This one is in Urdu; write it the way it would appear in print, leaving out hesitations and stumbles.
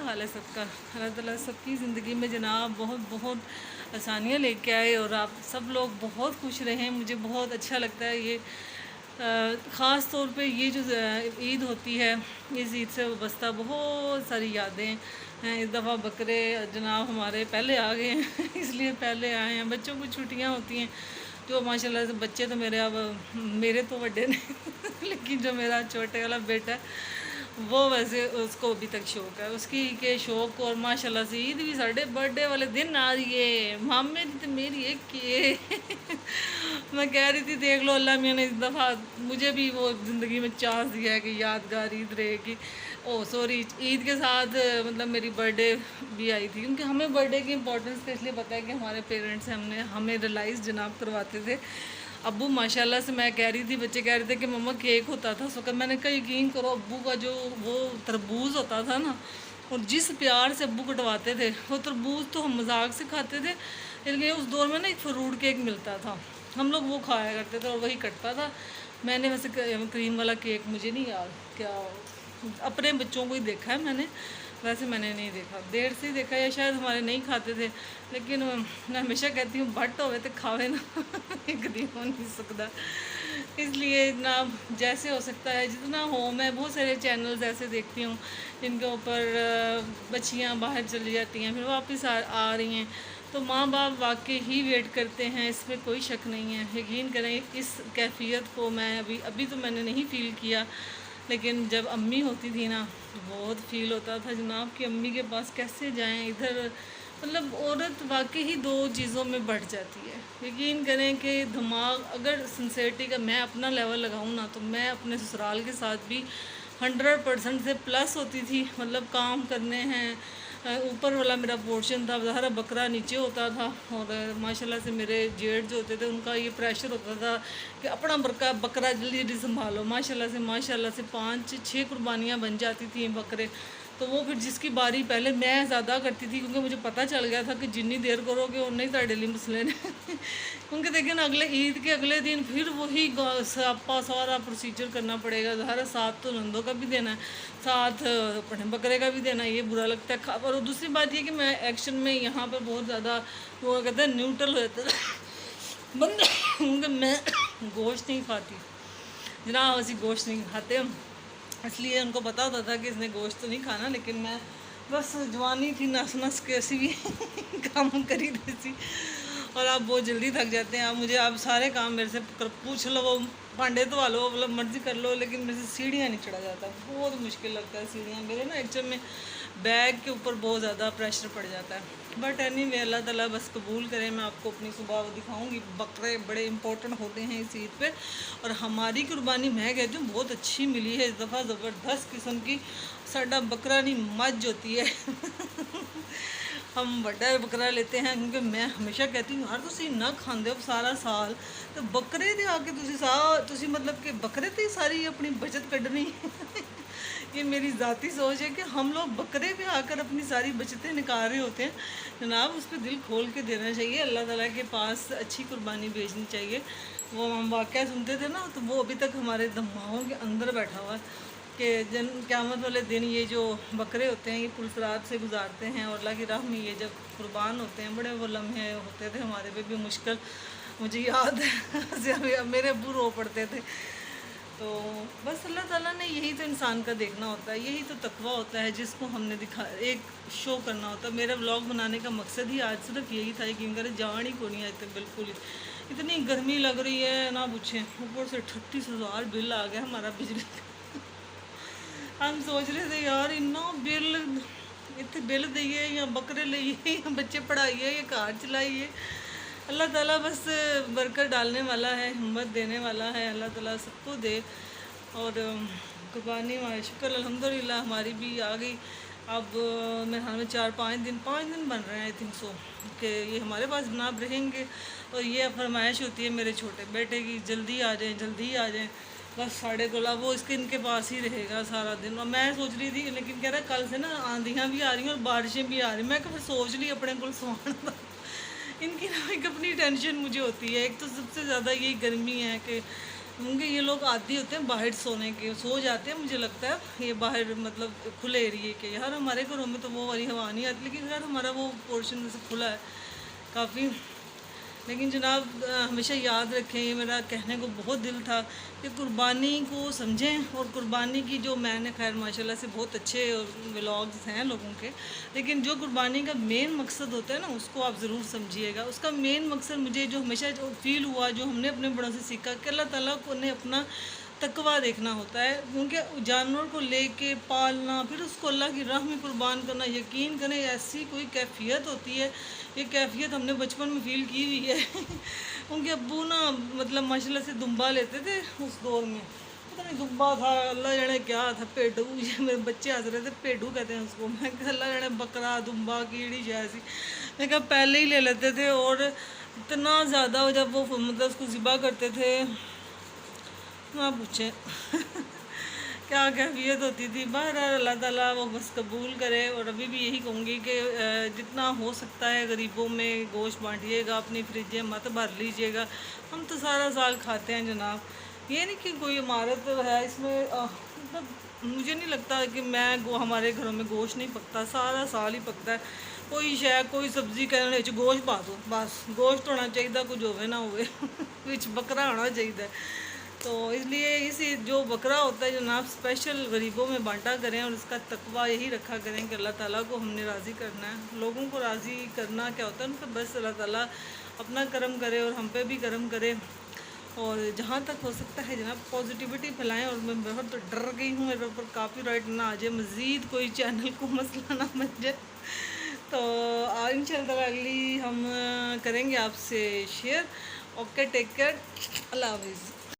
حال ہے سب کا؟ اللہ تعالیٰ سب کی زندگی میں جناب بہت بہت آسانیاں لے کے آئے اور آپ سب لوگ بہت خوش رہیں. مجھے بہت اچھا لگتا ہے یہ خاص طور پہ یہ جو عید ہوتی ہے، اس عید سے وابستہ بہت ساری یادیں ہیں. اس دفعہ بکرے جناب ہمارے پہلے آ گئے ہیں اس لیے پہلے آئے ہیں. بچوں کو چھٹیاں ہوتی ہیں جو ماشاء اللہ سے بچے تو میرے تو بڑے نہیں لیکن جو میرا چھوٹے والا بیٹا ہے وہ ویسے اس کو ابھی تک شوق ہے اس کی کے شوق کو. اور ماشاء اللہ سے عید بھی ساڑھے برتھ ڈے والے دن آ رہی ہے. مامے تو میری ایک کی میں کہہ رہی تھی دیکھ لو اللہ میاں نے اس دفعہ مجھے بھی وہ زندگی میں چانس دیا ہے کہ یادگار عید رہے گی. سوری عید کے ساتھ مطلب میری برتھ ڈے بھی آئی تھی، کیونکہ ہمیں برتھ ڈے کی امپورٹنس اس لیے پتہ ہے کہ ہمارے پیرنٹس ہمیں ریلائز جناب کرواتے تھے. ابو ماشاء اللہ سے میں کہہ رہی تھی، بچے کہہ رہے تھے کہ مما کیک ہوتا تھا اس وقت. میں نے کہا یقین کرو ابو کا جو وہ تربوز ہوتا تھا نا، اور جس پیار سے ابو کٹواتے تھے وہ تربوز تو ہم مذاق سے کھاتے تھے، لیکن اس دور میں نا ایک فروٹ کیک ملتا تھا، ہم لوگ وہ کھایا کرتے تھے اور وہی کٹتا تھا. میں نے ویسے کریم والا کیک مجھے نہیں یاد، کیا اپنے بچوں کو ہی دیکھا ہے میں نے، ویسے میں نے نہیں دیکھا، دیر سے ہی دیکھا یا شاید ہمارے نہیں کھاتے تھے. لیکن میں ہمیشہ کہتی ہوں بٹ ہوئے تو کھاوے نا ایک دن ہو نہیں سکتا. اس لیے جناب جیسے ہو سکتا ہے جتنا ہو. میں بہت سارے چینلز ایسے دیکھتی ہوں جن کے اوپر بچیاں باہر چلی جاتی ہیں پھر واپس آ رہی ہیں، تو ماں باپ واقعی ہی ویٹ کرتے ہیں، اس پہ کوئی شک نہیں ہے. یقین کریں اس کیفیت کو میں ابھی تو میں نے نہیں فیل کیا، لیکن جب امی ہوتی تھی نا بہت فیل ہوتا تھا جناب کہ امی کے پاس کیسے جائیں. ادھر مطلب عورت واقعی ہی دو چیزوں میں بڑھ جاتی ہے. یقین کریں کہ دماغ اگر سنسیئرٹی کا میں اپنا لیول لگاؤں نا تو میں اپنے سسرال کے ساتھ بھی 100% سے پلس ہوتی تھی. مطلب کام کرنے ہیں، اوپر والا میرا پورشن تھا، ظاہر بکرا نیچے ہوتا تھا، اور ماشاء اللہ سے میرے جیٹ جو ہوتے تھے ان کا یہ پریشر ہوتا تھا کہ اپنا بکرا جلدی جلدی سنبھالو. ماشاء اللہ سے 5-6 قربانیاں بن جاتی تھیں بکرے. تو وہ پھر جس کی باری پہلے میں زیادہ کرتی تھی، کیونکہ مجھے پتہ چل گیا تھا کہ جتنی دیر کرو گے اتنے ہی تھوڑے لیے مسئلے نے کیونکہ دیکھیں نا اگلے عید کے اگلے دن پھر وہی ساپا سارا پروسیجر کرنا پڑے گا. ظاہر ساتھ تو نندوں کا بھی دینا ہے، ساتھ اپنے بکرے کا بھی دینا ہے، یہ برا لگتا ہے. اور دوسری بات یہ کہ میں ایکشن میں یہاں پر بہت زیادہ وہ کہتے ہیں نیوٹرل ہوتا ہے بندہ کیونکہ میں گوشت نہیں کھاتی جناب، ایسی گوشت نہیں کھاتے ہم، اس لیے ان کو پتہ ہوتا تھا کہ اس نے گوشت تو نہیں کھانا. لیکن میں بس جوانی تھی، نس کے ایسی بھی کام کری دیتی، اور آپ بہت جلدی تھک جاتے ہیں. آپ سارے کام میرے سے پوچھ لو، وہ پانڈے دھوا لو، مطلب مرضی کر لو، لیکن میرے سے سیڑھیاں نہیں چڑھا جاتا. بہت مشکل لگتا ہے سیڑھیاں میرے نا ایکچوئل میں بیگ کے اوپر بہت زیادہ پریشر پڑ جاتا ہے. بٹ اینی وے اللہ تعالیٰ بس قبول کرے. میں آپ کو اپنی صبح دکھاؤں گی. بکرے بڑے امپورٹنٹ ہوتے ہیں اس عید پہ، اور ہماری قربانی میں کہتی ہوں بہت اچھی ملی ہے اس دفعہ، زبردست قسم کی. ساڈا بکرا نہیں مجھ ہوتی ہے ہم بڑا بکرا لیتے ہیں، کیونکہ میں ہمیشہ کہتی ہوں یار تسی نہ کھاندے ہو سارا سال تو بکرے دے آ کے تسی مطلب کہ بکرے تے ساری اپنی بچت کڈنی یہ میری ذاتی سوچ ہے کہ ہم لوگ بکرے پہ آ کر اپنی ساری بچتیں نکال رہے ہوتے ہیں. جناب اس پہ دل کھول کے دینا چاہیے، اللہ تعالیٰ کے پاس اچھی قربانی بھیجنی چاہیے. وہ ہم واقعہ سنتے تھے نا تو وہ ابھی تک ہمارے دماغوں کے اندر بیٹھا ہوا ہے کہ قیامت والے دن یہ جو بکرے ہوتے ہیں یہ پلسرات سے گزارتے ہیں، اور اللہ کی راہ میں یہ جب قربان ہوتے ہیں بڑے وہ لمحے ہوتے تھے ہمارے پہ بھی مشکل. مجھے یاد ہے میرے ابو رو پڑتے تھے. تو بس اللہ تعالیٰ نے یہی تو انسان کا دیکھنا ہوتا ہے، یہی تو تقویٰ ہوتا ہے جس کو ہم نے ایک شو کرنا ہوتا ہے. میرا ولاگ بنانے کا مقصد ہی آج صرف یہی تھا کہ میرے جان ہی کو نہیں آج تک بالکل ہی. اتنی گرمی لگ رہی ہے نہ پوچھیں، اوپر سے 38,000 بل آ گیا ہمارا بجلی کا. ہم سوچ رہے تھے یار اتنا بل دئیے یا بکرے لئیے یا بچے پڑھائیے یا کار چلائیے. اللہ تعالیٰ بس برکت ڈالنے والا ہے، ہمت دینے والا ہے. اللہ تعالیٰ سب کو دے. اور قربانی شکر الحمدللہ ہماری بھی آ گئی. اب میرے خیال میں 4-5 دن بن رہے ہیں آئی تھنک سو کہ یہ ہمارے پاس جناب رہیں گے. اور یہ فرمائش ہوتی ہے میرے چھوٹے بیٹے کی جلدی آ جائیں بس ساڑھے کو وہ ان کے پاس ہی رہے گا سارا دن. اور میں سوچ رہی تھی لیکن کہہ رہا ہے کل سے نا آندھیاں بھی آ رہی ہیں اور بارشیں بھی آ رہی ہیں. میں کہ پھر سوچ لی اپنے کو سوان تھا ان کی ایک اپنی ٹینشن مجھے ہوتی ہے. ایک تو سب سے زیادہ یہی گرمی ہے کہ کیونکہ یہ لوگ عادی ہوتے ہیں باہر سونے کے، سو جاتے ہیں، مجھے لگتا ہے یہ باہر مطلب کھلے ایریے کے، یار ہمارے گھروں میں تو وہ والی ہوا نہیں آتی، لیکن یار ہمارا وہ پورشن میں سے کھلا ہے کافی۔ لیکن جناب ہمیشہ یاد رکھیں، یہ میرا کہنے کو بہت دل تھا کہ قربانی کو سمجھیں، اور قربانی کی جو میں نے خیر ماشاءاللہ سے بہت اچھے ولاگز ہیں لوگوں کے، لیکن جو قربانی کا مین مقصد ہوتا ہے نا اس کو آپ ضرور سمجھیے گا۔ اس کا مین مقصد مجھے جو ہمیشہ جو فیل ہوا، جو ہم نے اپنے بڑوں سے سیکھا کہ اللہ تعالیٰ کو نے اپنا تقویٰ دیکھنا ہوتا ہے، کیونکہ جانور کو لے کے پالنا پھر اس کو اللہ کی راہ میں قربان کرنا، یقین کریں ایسی کوئی کیفیت ہوتی ہے، یہ کیفیت ہم نے بچپن میں فیل کی ہوئی ہے۔ ان کے ابو نا مطلب ماشاءاللہ سے دمبا لیتے تھے اس دور میں، پتہ نہیں دمبا تھا اللہ جانے کیا تھا، پیڈو، میرے بچے ہنس رہے تھے، پیڈو کہتے ہیں اس کو، میں کہا اللہ جانے بکرا دمبا کیڑی جیسی، میں کہا پہلے ہی لے لیتے تھے، اور اتنا زیادہ جب وہ مطلب اس کو ذبح کرتے تھے نہ پوچھیں کیا کیفیت ہوتی تھی۔ بہرحال اللہ تعالیٰ وہ بس قبول کرے، اور ابھی بھی یہی کہوں گی کہ جتنا ہو سکتا ہے غریبوں میں گوشت بانٹیے گا، اپنی فریجیں مت بھر لیجیے گا، ہم تو سارا سال کھاتے ہیں جناب، یہ نہیں کہ کوئی عمارت ہے اس میں مطلب مجھے نہیں لگتا کہ ہمارے گھروں میں گوشت نہیں پکتا، سارا سال ہی پکتا ہے، کوئی کوئی سبزی کہنے گوشت پا دو، بس گوشت ہونا چاہیے، کچھ ہوئے نہ ہوئے کچھ بکرا ہونا چاہیے، تو اس لیے جو بکرا ہوتا ہے جناب اسپیشل غریبوں میں بانٹا کریں، اور اس کا تقویٰ یہی رکھا کریں کہ اللہ تعالیٰ کو ہم نے راضی کرنا ہے، لوگوں کو راضی کرنا کیا ہوتا ہے ان کا، بس اللہ تعالیٰ اپنا کرم کرے اور ہم پہ بھی کرم کرے، اور جہاں تک ہو سکتا ہے جناب پازیٹیوٹی پھیلائیں، اور میں بہت ڈر گئی ہوں میرے اوپر کاپی رائٹ نہ آ جائے، مزید کوئی چینل کو مسئلہ نہ بن جائے، تو ان شاء اللہ اگلی ہم کریں گے آپ سے شیئر۔ اوکے، ٹیک کیئر، اللہ حافظ۔